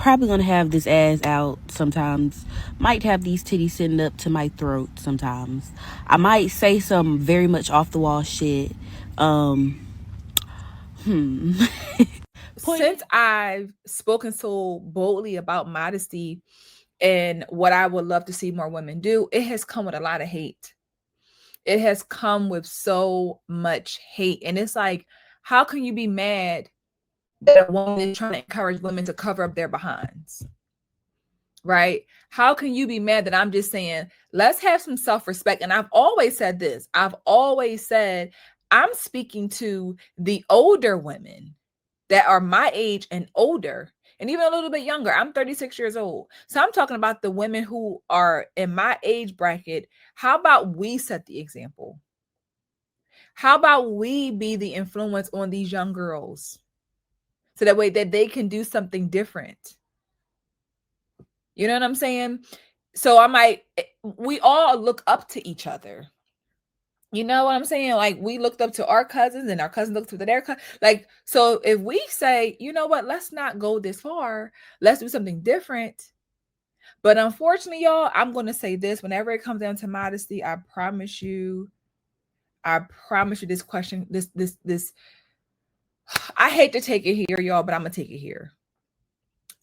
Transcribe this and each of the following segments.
probably gonna have this ass out sometimes. Might have these titties sitting up to my throat sometimes. I might say some very much off the wall shit. Since I've spoken so boldly about modesty and what I would love to see more women do, it has come with a lot of hate. It has come with so much hate. And it's like, how can you be mad that a woman is trying to encourage women to cover up their behinds? Right? How can you be mad that I'm just saying, let's have some self-respect? And I've always said this. I've always said, I'm speaking to the older women that are my age and older, and even a little bit younger. I'm 36 years old. So I'm talking about the women who are in my age bracket. How about we set the example? How about we be the influence on these young girls so that way that they can do something different? You know what I'm saying? So we all look up to each other. You know what I'm saying? Like, we looked up to our cousins and our cousins looked up to their cousins. Like, so if we say, you know what, let's not go this far, let's do something different. But unfortunately, y'all, I'm going to say this, whenever it comes down to modesty, I promise you this question, this, I hate to take it here, y'all, but I'm going to take it here.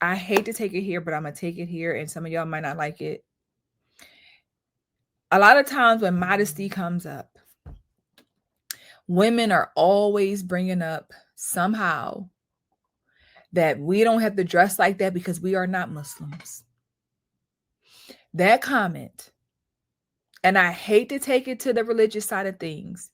I hate to take it here, but I'm going to take it here. And some of y'all might not like it. A lot of times when modesty comes up, women are always bringing up somehow that we don't have to dress like that because we are not Muslims. That comment, and I hate to take it to the religious side of things,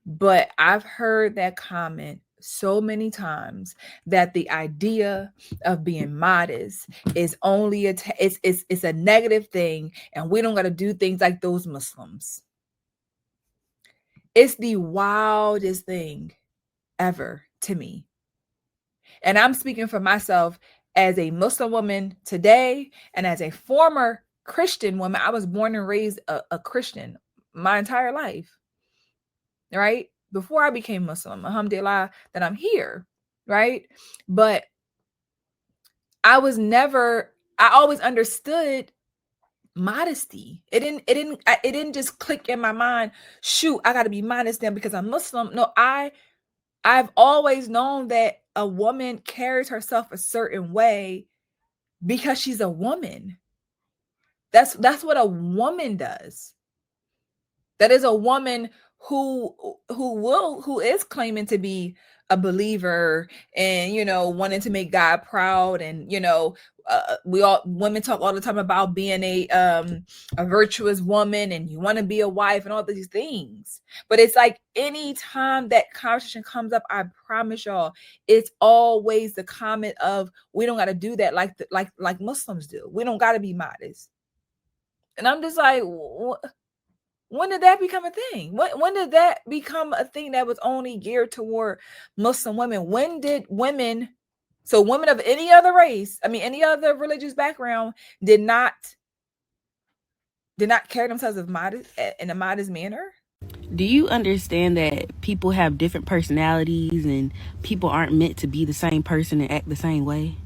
but I've heard that comment so many times that the idea of being modest is only it's a negative thing, and we don't got to do things like those Muslims. It's the wildest thing ever to me. And I'm speaking for myself as a Muslim woman today and as a former Christian woman. I was born and raised a Christian my entire life, right? Before I became Muslim, alhamdulillah, that I'm here, right? But I always understood modesty. It didn't just click in my mind, shoot, I got to be modest now because I'm Muslim. No, I've always known that a woman carries herself a certain way because she's a woman. That's what a woman does. That is a woman who is claiming to be a believer and, wanting to make God proud. And, women talk all the time about being a virtuous woman, and you want to be a wife and all these things. But it's like, anytime that conversation comes up, I promise y'all, it's always the comment of, we don't got to do that like Muslims do. We don't got to be modest. And I'm just like, when did that become a thing? When did that become a thing that was only geared toward Muslim women? When did women of any other race, any other religious background, did not carry themselves in a modest manner? Do you understand that people have different personalities and people aren't meant to be the same person and act the same way?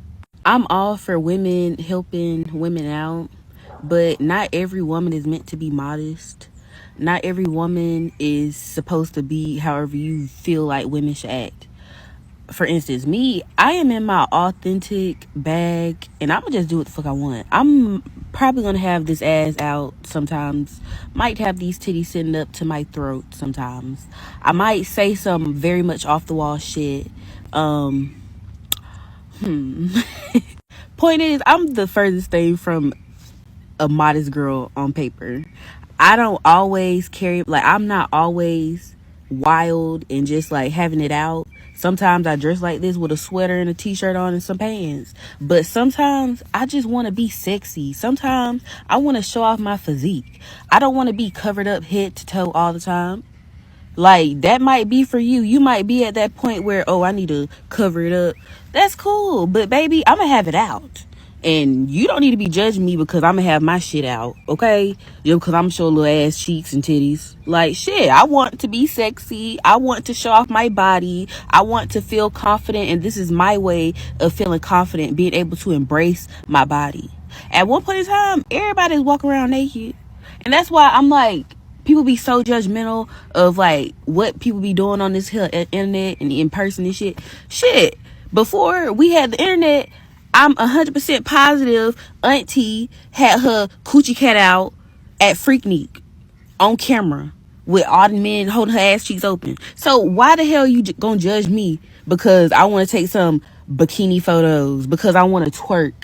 I'm all for women helping women out, but not every woman is meant to be modest. Not every woman is supposed to be however you feel like women should act. For instance, me, I am in my authentic bag, and I'm gonna just do what the fuck I want. I'm probably gonna have this ass out sometimes. Might have these titties sitting up to my throat sometimes. I might say some very much off the wall shit. Point is, I'm the furthest thing from a modest girl on paper. I don't always carry, I'm not always wild and just like having it out. Sometimes I dress like this with a sweater and a t-shirt on and some pants. But sometimes I just want to be sexy. Sometimes I want to show off my physique. I don't want to be covered up head to toe all the time. Like, that might be for you. You might be at that point where, I need to cover it up. That's cool. But baby, I'm going to have it out. And you don't need to be judging me because I'm gonna have my shit out, okay? Just because I'm show little ass cheeks and titties. Like, shit, I want to be sexy. I want to show off my body. I want to feel confident, and this is my way of feeling confident, being able to embrace my body. At one point in time, everybody's walking around naked. And that's why I'm like, people be so judgmental of like what people be doing on this here internet and in person and shit. Shit. Before we had the internet, I'm 100% positive Auntie had her coochie cat out at Freaknik on camera with all the men holding her ass cheeks open. So why the hell you gonna judge me because I want to take some bikini photos, because I want to twerk,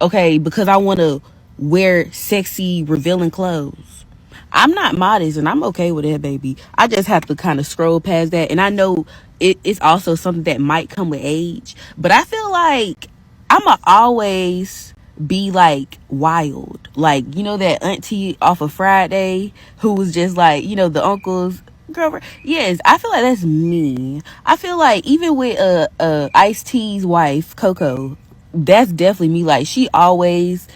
okay, because I want to wear sexy revealing clothes? I'm not modest and I'm okay with that, baby. I just have to kind of scroll past that. And I know it's also something that might come with age. But I feel like I'ma always be like wild. Like, you know that auntie off of Friday who was just like, you know, the uncle's girlfriend? Yes, I feel like that's me. I feel like even with Ice-T's wife, Coco, that's definitely me. Like, she always,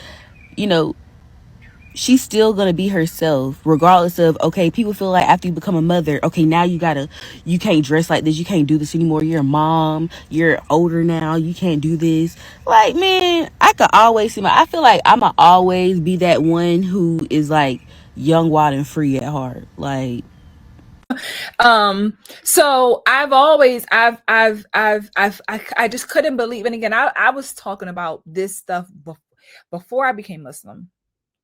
you know, she's still gonna be herself regardless of, okay, people feel like after you become a mother, okay, now you can't dress like this, you can't do this anymore, you're a mom, you're older now, you can't do this. Like, man, I could always see I feel like I'ma always be that one who is like young, wild, and free at heart. Like, So I just couldn't believe. And again, I was talking about this stuff before I became Muslim,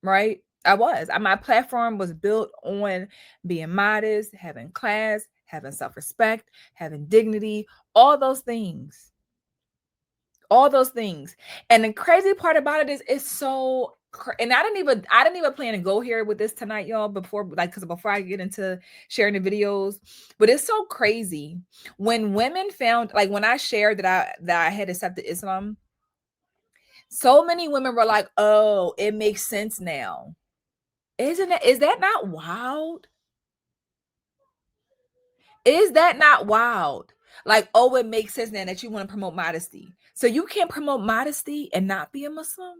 right? My platform was built on being modest, having class, having self-respect, having dignity, all those things. All those things. And the crazy part about it is it's so and I didn't even plan to go here with this tonight, y'all, because before I get into sharing the videos. But it's so crazy when women found, like, when I shared that I had accepted Islam, so many women were like, oh, it makes sense now. Is that not wild? Is that not wild? Like, oh, it makes sense now that you want to promote modesty. So you can't promote modesty and not be a Muslim?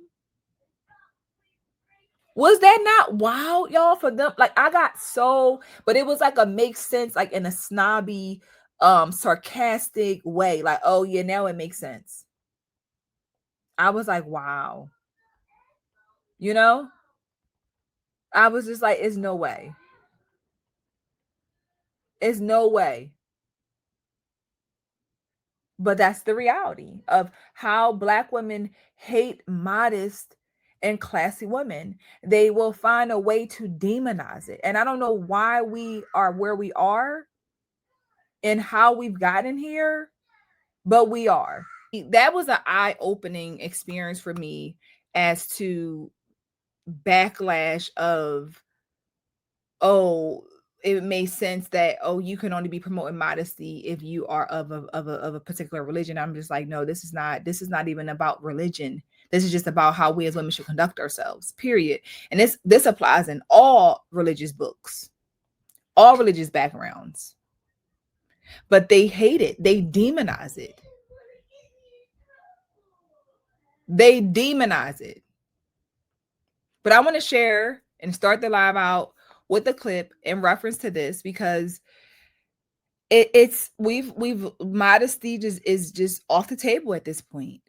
Was that not wild, y'all, for them? Like, I got so, but it was like a makes sense, like in a snobby, sarcastic way. Like, oh yeah, now it makes sense. I was like, wow. You know? I was just like, it's no way. It's no way. But that's the reality of how Black women hate modest and classy women. They will find a way to demonize it. And I don't know why we are where we are and how we've gotten here, but we are. That was an eye-opening experience for me as to backlash of, oh, it made sense that, oh, you can only be promoting modesty if you are of a particular religion. I'm just like, no, this is not even about religion. This is just about how we as women should conduct ourselves, period. And this applies in all religious books, all religious backgrounds. But they hate it. They demonize it. They demonize it. But I want to share and start the live out with the clip in reference to this, because it's we've modesty just is just off the table at this point.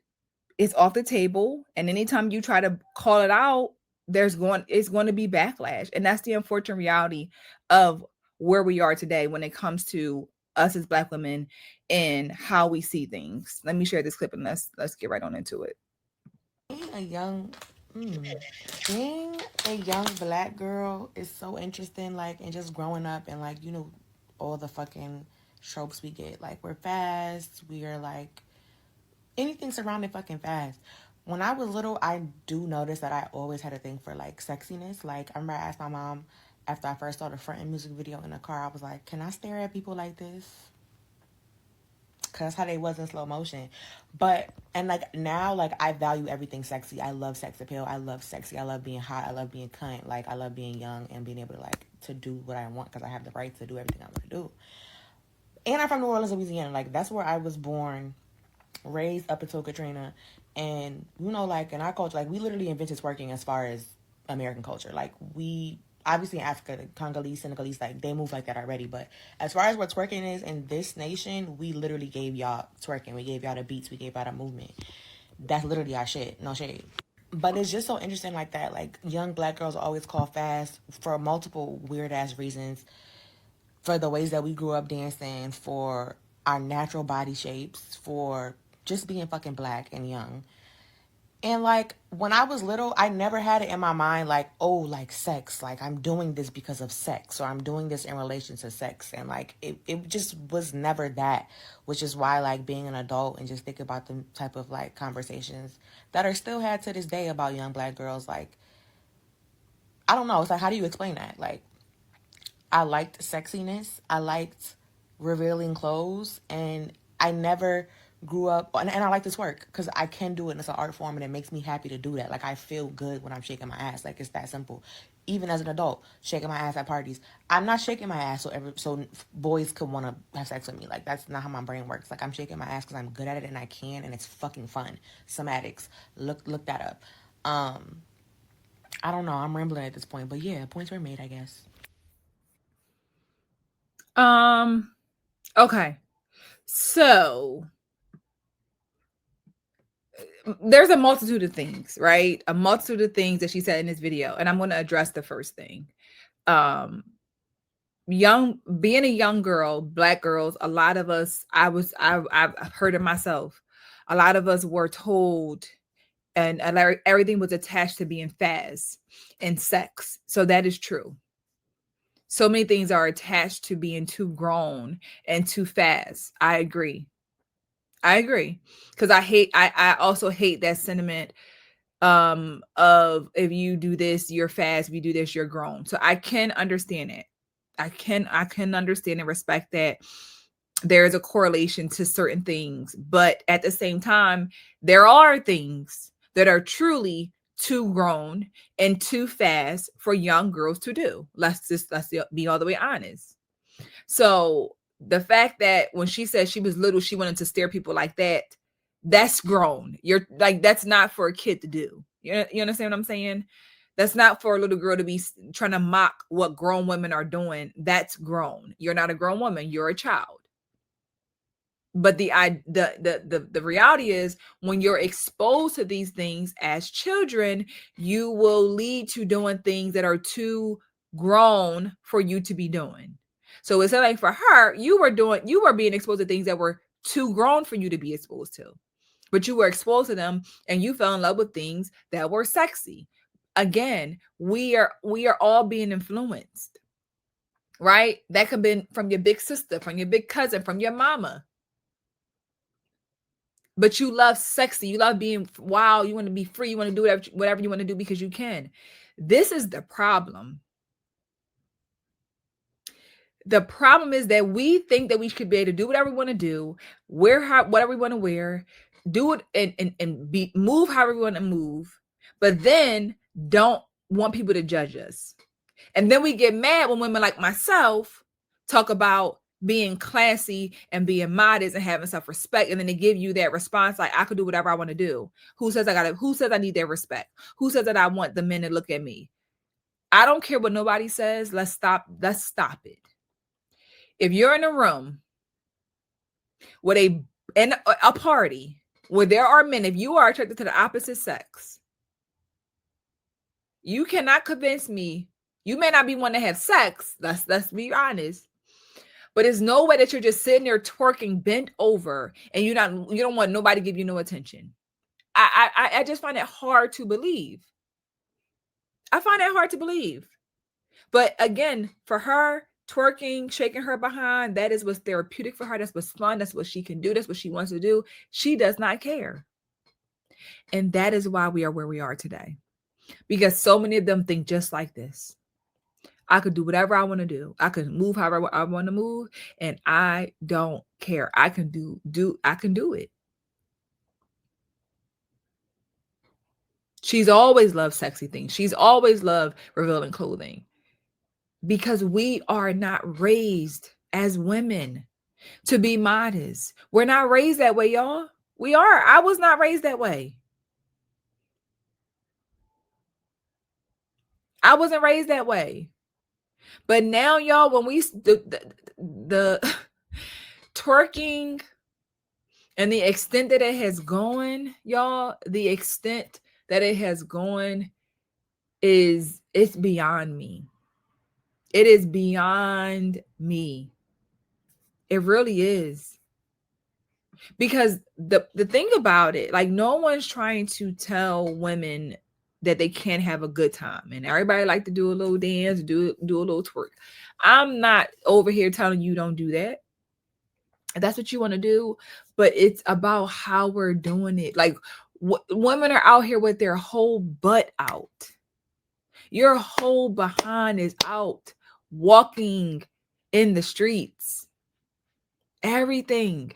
It's off the table, and anytime you try to call it out, it's going to be backlash, and that's the unfortunate reality of where we are today when it comes to us as Black women and how we see things. Let me share this clip and let's get right on into it. Being a young, being a young Black girl is so interesting. Like, and just growing up and like, you know, all the fucking tropes we get. Like, we're fast. We are like anything surrounding fucking fast. When I was little, I do notice that I always had a thing for like sexiness. Like, I remember I asked my mom after I first saw the front end music video in the car, I was like, "Can I stare at people like this?" Cause that's how they was in slow motion. But and like now, like I value everything sexy. I love sex appeal. I love sexy. I love being hot. I love being cunt. Like I love being young and being able to like to do what I want because I have the right to do everything I want to do. And I'm from New Orleans, Louisiana. Like that's where I was born, raised up until Katrina. And you know, like in our culture, like we literally invented twerking as far as American culture. Like we obviously in Africa, the Congolese, Senegalese, like they move like that already. But as far as what twerking is in this nation, we literally gave y'all twerking. We gave y'all the beats. We gave y'all the movement. That's literally our shit. No shade. But it's just so interesting like that. Like young black girls are always called fast for multiple weird ass reasons. For the ways that we grew up dancing, for our natural body shapes, for just being fucking black and young. And like when I was little, I never had it in my mind like, oh, like sex, like I'm doing this because of sex, or I'm doing this in relation to sex. And like it just was never that, which is why like being an adult and just think about the type of like conversations that are still had to this day about young black girls, like I don't know, it's like how do you explain that? Like I liked sexiness, I liked revealing clothes, and I never grew up, and I like this work because I can do it and it's an art form and it makes me happy to do that. Like I feel good when I'm shaking my ass. Like it's that simple. Even as an adult, shaking my ass at parties, I'm not shaking my ass so boys could want to have sex with me. Like that's not how my brain works. Like I'm shaking my ass because I'm good at it and I can, and it's fucking fun. Somatics, look that up. I don't know. I'm rambling at this point, but yeah, points were made, I guess. Okay. So there's a multitude of things, right? A multitude of things that she said in this video, and I'm going to address the first thing. Being a young girl, black girls, a lot of us, I've heard it myself. A lot of us were told, and everything was attached to being fast and sex. So that is true. So many things are attached to being too grown and too fast. I agree. Because I also hate that sentiment of if you do this, you're fast, if you do this, you're grown. So I can understand it. I can understand and respect that there is a correlation to certain things, but at the same time, there are things that are truly too grown and too fast for young girls to do. Let's be all the way honest. So the fact that when she said she was little, she wanted to stare people like that, that's grown. You're like, that's not for a kid to do. You understand what I'm saying? That's not for a little girl to be trying to mock what grown women are doing. That's grown. You're not a grown woman. You're a child. But the reality is when you're exposed to these things as children, you will lead to doing things that are too grown for you to be doing. So it's like for her, you were being exposed to things that were too grown for you to be exposed to. But you were exposed to them and you fell in love with things that were sexy. Again, we are all being influenced. Right? That could be from your big sister, from your big cousin, from your mama. But you love sexy, you love being wild, you want to be free, you want to do whatever you want to do because you can. This is the problem. The problem is that we think that we should be able to do whatever we want to do, wear whatever we want to wear, do it and move however we want to move, but then don't want people to judge us. And then we get mad when women like myself talk about being classy and being modest and having self-respect, and then they give you that response like, I could do whatever I want to do. Who says I need their respect? Who says that I want the men to look at me? I don't care what nobody says. Let's stop it. If you're in a room with a party where there are men, if you are attracted to the opposite sex, you cannot convince me. You may not be one to have sex. Let's be honest. But there's no way that you're just sitting there twerking bent over and you don't want nobody to give you no attention. I just find it hard to believe. I find it hard to believe. But again, for her, twerking, shaking her behind, that is what's therapeutic for her. That's what's fun. That's what she can do. That's what she wants to do. She does not care. And that is why we are where we are today. Because so many of them think just like this. I could do whatever I want to do. I can move however I want to move, and I don't care. I can do it. She's always loved sexy things. She's always loved revealing clothing. Because we are not raised as women to be modest. We're not raised that way, y'all. We are. I was not raised that way. I wasn't raised that way. But now, y'all, when we the twerking and the extent that it has gone, y'all, the extent that it has gone it's beyond me. It is beyond me. It really is. Because the thing about it, like, no one's trying to tell women that they can't have a good time, and everybody like to do a little dance, do a little twerk. I'm not over here telling you don't do that. If that's what you want to do, but it's about how we're doing it. Like, women are out here with their whole butt out. Your whole behind is out, walking in the streets. Everything.